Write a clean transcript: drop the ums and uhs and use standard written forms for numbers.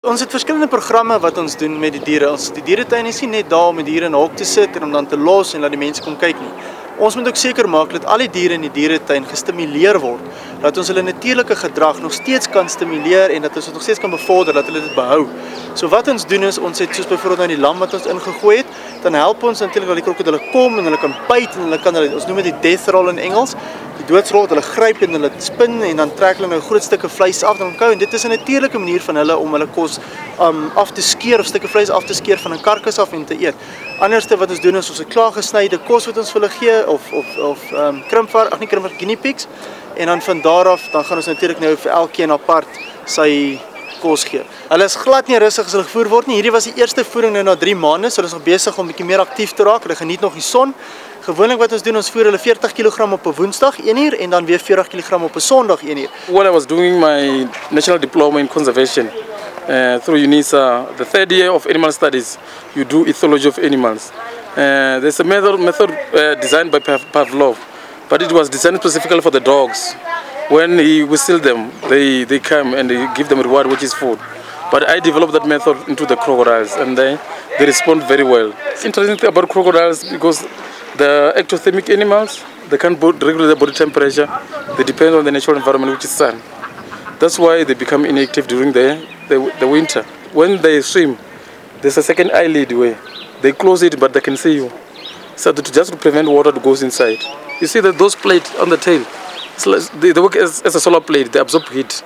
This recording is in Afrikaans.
Ons het verskillende programme wat ons doen met die diere. Die dieretuin is nie net daar om die diere in 'n hok te sit en om dan te los en laat die mense kom kyk nie. Ons moet ook seker maak dat al die diere in die dieretuin gestimuleer word, dat ons hulle natuurlike gedrag nog steeds kan stimuleer en dat ons dit nog steeds kan bevorder, dat hulle dit behou. So wat ons doen is, ons het soos byvoorbeeld nou die lam wat ons ingegooi het, dan help ons natuurlik dat die krokodille kom en hulle kan byt en hulle kan ons noem dit die death roll in Engels, die doodsrol wat hulle gryp en hulle spin en dan trek hulle nou groot stukke vleis af en dan kou en dit is 'n natuurlike manier van hulle om hulle kos af te skeer of stukke vleis af te skeer van 'n karkas af en te eet. Anderste wat ons doen is ons het klaar gesnyde kos wat ons vir hulle gee of krimpvark, ag nie krimpvark, guinea pigs en dan van daar af dan gaan ons natuurlik nou vir elkeen apart sy kos gee. Hulle is glad nie rustig as hulle gevoer word nie. Hierdie was die eerste voering nou na 3 maande, so hulle is nog besig om 'n bietjie meer aktief te raak. Hulle geniet nog die son. Gewoonlik wat ons doen, ons voer hulle 40 kg op 'n Woensdag 1 uur en dan weer 40 kg op 'n Sondag 1 uur. When I was doing my national diploma in conservation through UNISA, the 3rd year of animal studies, you do ethology of animals. There's a method designed by Pavlov, but it was designed specifically for the dogs. When he whistled them, they come and they give them a reward, which is food. But I developed that method into the crocodiles, and they respond very well. It's interesting thing about crocodiles because the ectothermic animals, they can't regulate their body temperature. They depend on the natural environment, which is sun. That's why they become inactive during the winter. When they swim, there's a second eyelid way. They close it, but they can see you. So just to prevent water to go inside. You see that those plates on the tail, they work as a solar plate. They absorb heat.